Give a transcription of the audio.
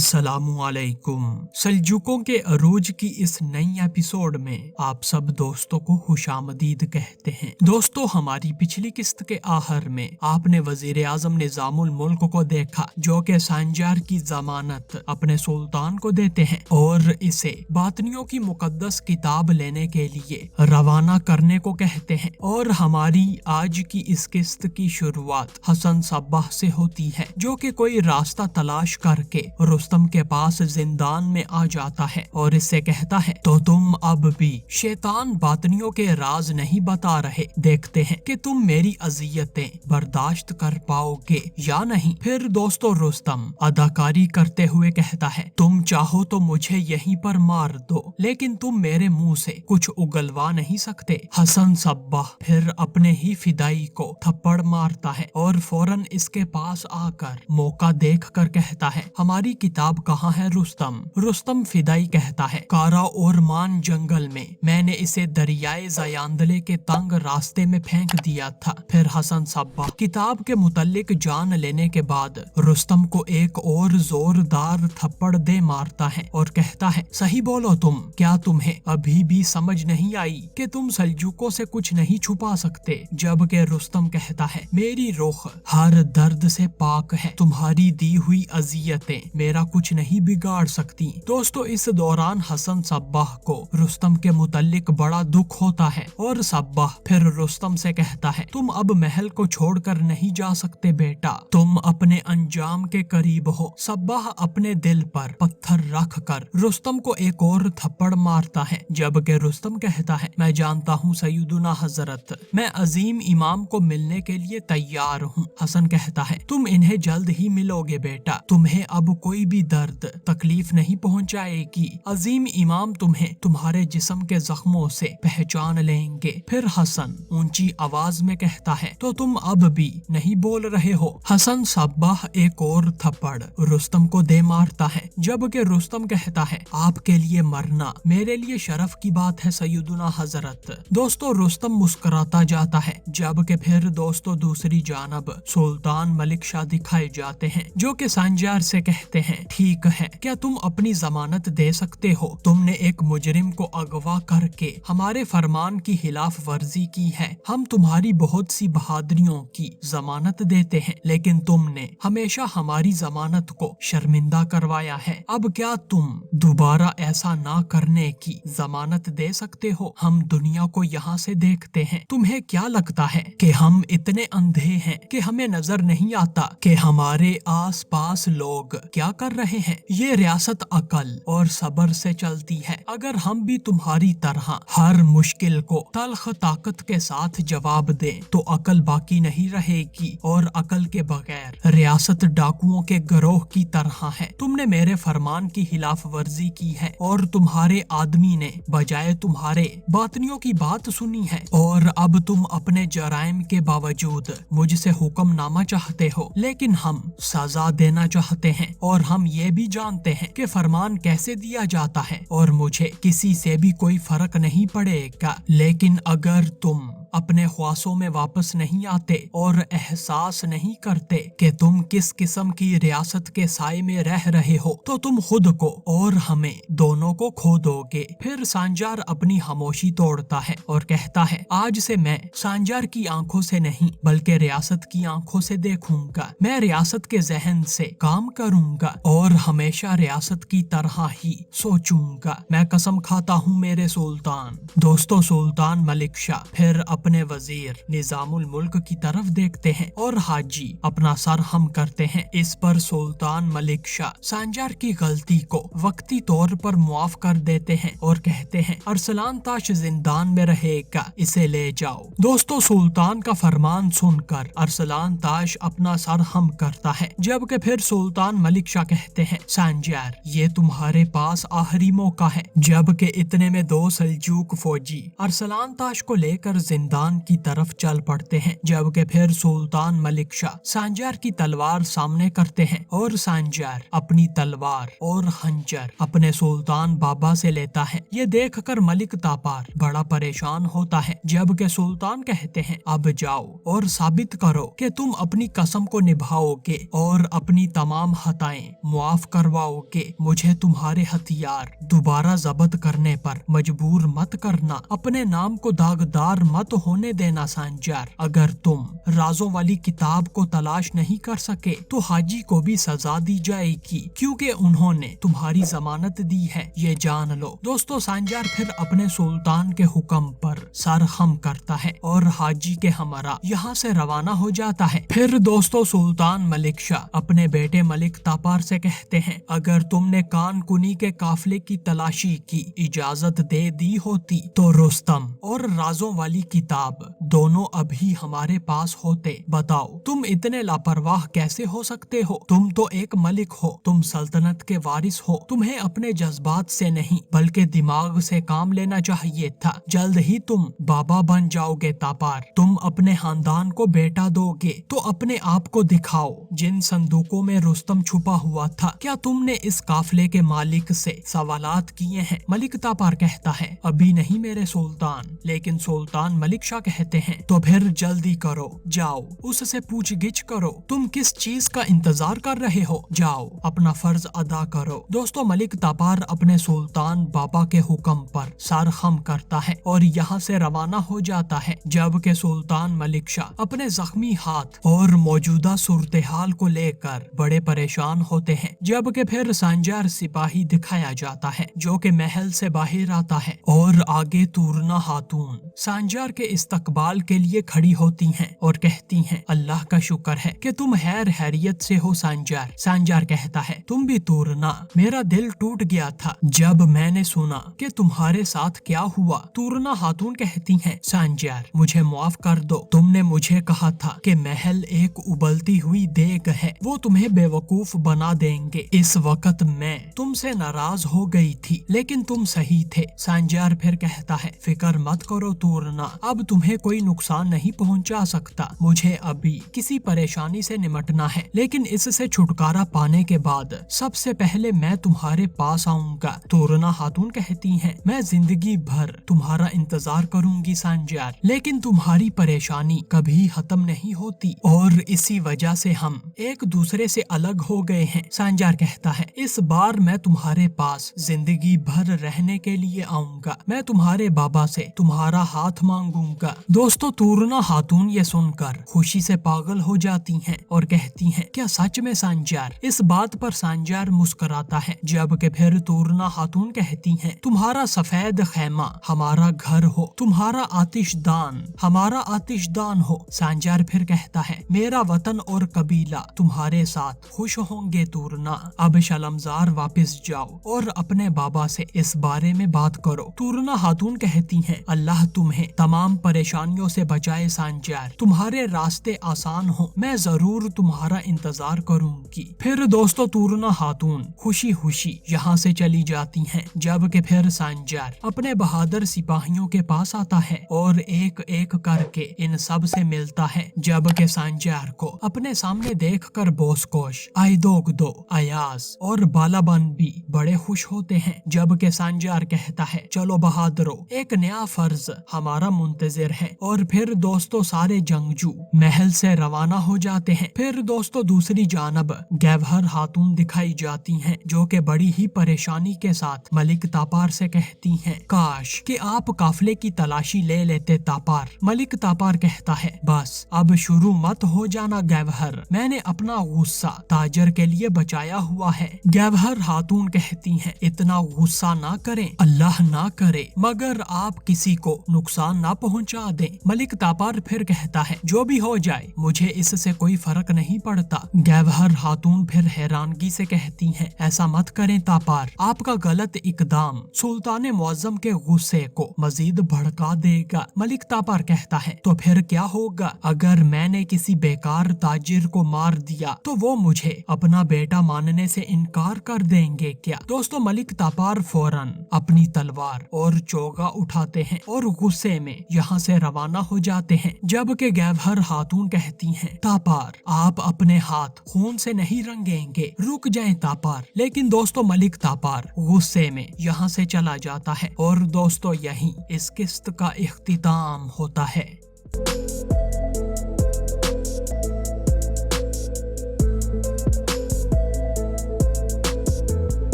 अस्सलाम वालेकुम। सल्जूकों के अरूज की इस नई एपिसोड में आप सब दोस्तों को खुशामदीद कहते हैं। दोस्तों, हमारी पिछली किस्त के आखिर में आपने वजीर आजम निजामुल मुल्क को देखा जो कि सांजार की जमानत अपने सुल्तान को देते हैं और इसे बातनियों की मुकद्दस किताब लेने के लिए रवाना करने को कहते हैं। और हमारी आज की इस किस्त की शुरुआत हसन सब्बाह से होती है जो कि कोई रास्ता तलाश करके रुस्तम के पास जिंदान में आ जाता है और इससे कहता है, तो तुम अब भी शैतान बातनियों के राज नहीं बता रहे, देखते हैं कि तुम मेरी अजियतें बर्दाश्त कर पाओगे या नहीं। फिर दोस्तों रुस्तम अदाकारी करते हुए कहता है, तुम चाहो तो मुझे यहीं पर मार दो, लेकिन तुम मेरे मुंह से कुछ उगलवा नहीं सकते। हसन सब्बाह फिर अपने ही फिदाई को थप्पड़ मारता है और फौरन इसके पास आकर मौका देख कर कहता है, हमारी किताब कहाँ है रुस्तम? रुस्तम फिदाई कहता है, कारा और मान जंगल में मैंने इसे दरियाए जयांदले के तंग रास्ते में फेंक दिया था। फिर हसन सब्बाह किताब के मुतल्लिक जान लेने के बाद रुस्तम को एक और जोरदार थप्पड़ दे मारता है और कहता है, सही बोलो तुम, क्या तुम्हें अभी भी समझ नहीं आई कि तुम सल्जूकों से कुछ नहीं छुपा सकते? जबकि रुस्तम कहता है, मेरी रूह हर दर्द से पाक है, तुम्हारी दी हुई अजियतें मेरा कुछ नहीं बिगाड़ सकती। दोस्तों, इस दौरान हसन सब्बाह को रुस्तम के मुतल्लिक बड़ा दुख होता है और सब्बाह फिर रुस्तम से कहता है, तुम अब महल को छोड़कर नहीं जा सकते बेटा, तुम अपने अंजाम के करीब हो। सब्बाह अपने दिल पर पत्थर रख कर रुस्तम को एक और थप्पड़ मारता है, जबकि रुस्तम कहता है, मैं जानता हूँ सैयदुना हजरत, मैं अजीम इमाम को मिलने के लिए तैयार हूँ। हसन कहता है, तुम इन्हें जल्द ही मिलोगे बेटा, तुम्हें अब कोई भी दर्द तकलीफ नहीं पहुंचाएगी। अजीम इमाम तुम्हें तुम्हारे जिस्म के जख्मों से पहचान लेंगे। फिर हसन ऊंची आवाज में कहता है, तो तुम अब भी नहीं बोल रहे हो? हसन सब्बाह एक और थप्पड़ रुस्तम को दे मारता है, जबकि रुस्तम कहता है, आपके लिए मरना मेरे लिए शरफ की बात है सैयदुना हजरत। दोस्तों, रुस्तम मुस्कुराता जाता है, जबकि फिर दोस्तों दूसरी जानब सुल्तान मलिक शाह दिखाए जाते हैं जो कि सांजार से कहते हैं, ठीक है, क्या तुम अपनी जमानत दे सकते हो? तुमने एक मुजरिम को अगवा करके हमारे फरमान की खिलाफ वर्जी की है। हम तुम्हारी बहुत सी बहादुरियों की जमानत देते हैं, लेकिन तुमने हमेशा हमारी जमानत को शर्मिंदा करवाया है। अब क्या तुम दोबारा ऐसा ना करने की जमानत दे सकते हो? हम दुनिया को यहाँ से देखते हैं, तुम्हें क्या लगता है कि हम इतने अंधे हैं कि हमें नजर नहीं आता कि हमारे आस पास लोग क्या कर रहे हैं? ये रियासत अकल और सब्र से चलती है। अगर हम भी तुम्हारी तरह हर मुश्किल को तल्ख ताकत के साथ जवाब दें तो अकल बाकी नहीं रहेगी और अकल के बगैर रियासत डाकुओं के गिरोह की तरह है। तुमने मेरे फरमान की खिलाफ वर्जी की है और तुम्हारे आदमी ने बजाय तुम्हारे बातनियों की बात सुनी है और अब तुम अपने जराइम के बावजूद मुझसे हुक्मनामा चाहते हो, लेकिन हम सजा देना चाहते हैं और हम ये भी जानते हैं कि फरमान कैसे दिया जाता है और मुझे किसी से भी कोई फर्क नहीं पड़ेगा। लेकिन अगर तुम अपने ख्वासों में वापस नहीं आते और एहसास नहीं करते कि तुम किस किस्म की रियासत के साए में रह रहे हो, तो तुम खुद को और हमें दोनों को खो दोगे। फिर सांजार अपनी खामोशी तोड़ता है और कहता है, आज से मैं सांजार की आंखों से नहीं बल्कि रियासत की आंखों से देखूंगा। मैं रियासत के जहन से काम करूंगा और हमेशा रियासत की तरह ही सोचूंगा। मैं कसम खाता हूँ मेरे सुल्तान। दोस्तों, सुल्तान मलिक शाह फिर अपने वजीर निजामुल मुल्क की तरफ देखते हैं और हाजी अपना सर हम करते हैं। इस पर सुल्तान मलिक शाह सांजार की गलती को वक्ती तौर पर मुआफ कर देते हैं और कहते हैं, अरसलान ताश जिंदान में रहेगा, इसे ले जाओ। दोस्तों, सुल्तान का फरमान सुनकर अरसलान ताश अपना सर हम करता है, जबकि फिर सुल्तान मलिक शाह कहते हैं, सांजार ये तुम्हारे पास आखिरी मौका है। जबकि इतने में दो सल्जूक फौजी अरसलान ताश को लेकर जिंदा मैदान की तरफ चल पड़ते हैं, जबकि फिर सुल्तान मलिक शाह सांजार की तलवार सामने करते हैं और सांजार अपनी तलवार और खंजर अपने सुल्तान बाबा से लेता है। ये देखकर मलिक तापार बड़ा परेशान होता है, जबकि सुल्तान कहते हैं अब जाओ और साबित करो कि तुम अपनी कसम को निभाओगे और अपनी तमाम खताएं मुआफ करवाओगे। मुझे तुम्हारे हथियार दोबारा जब्त करने पर मजबूर मत करना, अपने नाम को दागदार मत होने देना सांजार। अगर तुम राजों वाली किताब को तलाश नहीं कर सके तो हाजी को भी सजा दी जाएगी, क्योंकि उन्होंने तुम्हारी जमानत दी है, ये जान लो। दोस्तों सांजार फिर अपने सुल्तान के हुक्म पर सर खम करता है और हाजी के हमरा यहाँ से रवाना हो जाता है। फिर दोस्तों सुल्तान मलिक शाह अपने बेटे मलिक तापार से कहते हैं, अगर तुमने कान कुनी के काफले की तलाशी की इजाजत दे दी होती तो रुस्तम और राजों वाली किताब दोनों अभी हमारे पास होते। बताओ तुम इतने लापरवाह कैसे हो सकते हो? तुम तो एक मलिक हो, तुम सल्तनत के वारिस हो, तुम्हें अपने जज्बात से नहीं बल्कि दिमाग से काम लेना चाहिए था। जल्द ही तुम बाबा बन जाओगे तापार, तुम अपने खानदान को बेटा दोगे तो अपने आप को दिखाओ। जिन संदूकों में रुस्तम छुपा हुआ था, क्या तुमने इस काफले के मालिक से सवालात किए हैं? मलिक तापार कहता है, अभी नहीं मेरे सुल्तान। लेकिन सुल्तान मलिक शाह कहते हैं, तो फिर जल्दी करो, जाओ उससे पूछगिछ करो, तुम किस चीज का इंतजार कर रहे हो? जाओ अपना फर्ज अदा करो। दोस्तों मलिक तापार अपने सुल्तान बाबा के हुक्म पर सर खम करता है और यहाँ से रवाना हो जाता है, जबकि सुल्तान मलिक शाह अपने जख्मी हाथ और मौजूदा सूरत हाल को लेकर बड़े परेशान होते हैं। जबकि फिर सांजार सिपाही दिखाया जाता है जो कि महल से बाहर आता है और आगे तूरना खातून सांजार के इस्तकबाल के लिए खड़ी होती हैं और कहती हैं, अल्लाह का शुक्र है कि तुम हैरियत से हो सांजार। सांजार कहता है, तुम भी तूरना, मेरा दिल टूट गया था जब मैंने सुना कि तुम्हारे साथ क्या हुआ। तूरना खातून कहती हैं, सांजार मुझे माफ कर दो, तुमने मुझे कहा था कि महल एक उबलती हुई देग है, वो तुम्हें बेवकूफ बना देंगे। इस वक्त मैं तुमसे नाराज हो गई थी, लेकिन तुम सही थे। सांजार फिर कहता है, फिक्र मत करो तूरना, अब तुम्हें कोई नुकसान नहीं पहुंचा सकता। मुझे अभी किसी परेशानी से निमटना है, लेकिन इससे छुटकारा पाने के बाद सबसे पहले मैं तुम्हारे पास आऊंगा। तूरना खातून कहती हैं, मैं जिंदगी भर तुम्हारा इंतजार करूंगी सांजार, लेकिन तुम्हारी परेशानी कभी खत्म नहीं होती और इसी वजह से हम एक दूसरे से अलग हो गए हैं। सांजार कहता है, इस बार मैं तुम्हारे पास जिंदगी भर रहने के लिए आऊंगा, मैं तुम्हारे बाबा से तुम्हारा हाथ मांगूंगा। दोस्तों तूरना खातून ये सुनकर खुशी से पागल हो जाती हैं और कहती हैं, क्या सच में सांजार? इस बात पर सांजार मुस्कुराता है, जबकि फिर तूरना खातून कहती हैं, तुम्हारा सफेद खैमा हमारा घर हो, तुम्हारा आतिशदान हमारा आतिशदान हो। सांजार फिर कहता है, मेरा वतन और कबीला तुम्हारे साथ खुश होंगे तूरना, अब शलमजार वापस जाओ और अपने बाबा से इस बारे में बात करो। तूरना खातून कहती हैं, अल्लाह तुम्हें तमाम परेशानियों से बचाए सांजार, तुम्हारे रास्ते आसान हो, मैं जरूर तुम्हारा इंतजार करूंगी। फिर दोस्तों तूरना खातून खुशी खुशी यहाँ से चली जाती हैं, जबकि फिर सांजार अपने बहादुर सिपाहियों के पास आता है और एक एक करके इन सब से मिलता है, जबकि सांजार को अपने सामने देखकर बोसकोश, आइदोगदो, अयाज और बालाबन भी बड़े खुश होते हैं। जबकि सांजार कहता है, चलो बहादुरों, एक नया फर्ज हमारा मुंतजिर है। और फिर दोस्तों सारे जंगजू महल से रवाना हो जाते हैं। फिर दोस्तों दूसरी जानब गैवहर खातून दिखाई जाती हैं, जो कि बड़ी ही परेशानी के साथ मलिक तापार से कहती हैं, काश कि आप काफले की तलाशी ले लेते तापार। मलिक तापार कहता है, बस अब शुरू मत हो जाना गैवहर, मैंने अपना गुस्सा ताजर के लिए बचाया हुआ है। गैवहर खातून कहती हैं, इतना गुस्सा ना करें, अल्लाह ना करे मगर आप किसी को नुकसान ना पहुंचा दें। मलिक तापार फिर कहता है, जो भी हो जाए मुझे इससे कोई फर्क नहीं पड़ता। गैवहर खातून फिर हैरानगी से कहती हैं, ऐसा मत करें तापार, आपका गलत इकदाम सुल्तान मुअज्जम के गुस्से को मजीद भड़का देगा। मलिक तापार कहता है, तो फिर क्या होगा? अगर मैंने किसी बेकार ताजिर को मार दिया तो वो मुझे अपना बेटा मानने से इनकार कर देंगे क्या? दोस्तों मलिक तापार फौरन अपनी तलवार और चोगा उठाते हैं और गुस्से में यहाँ से रवाना हो जाते हैं, जबकि गैबहर खातून कहती हैं, तापार आप अपने हाथ खून से नहीं रंगेंगे, रुक जाएं तापार। लेकिन दोस्तों मलिक तापार गुस्से में यहाँ से चला जाता है और दोस्तों यहीं इस किस्त का इख्तिताम होता है।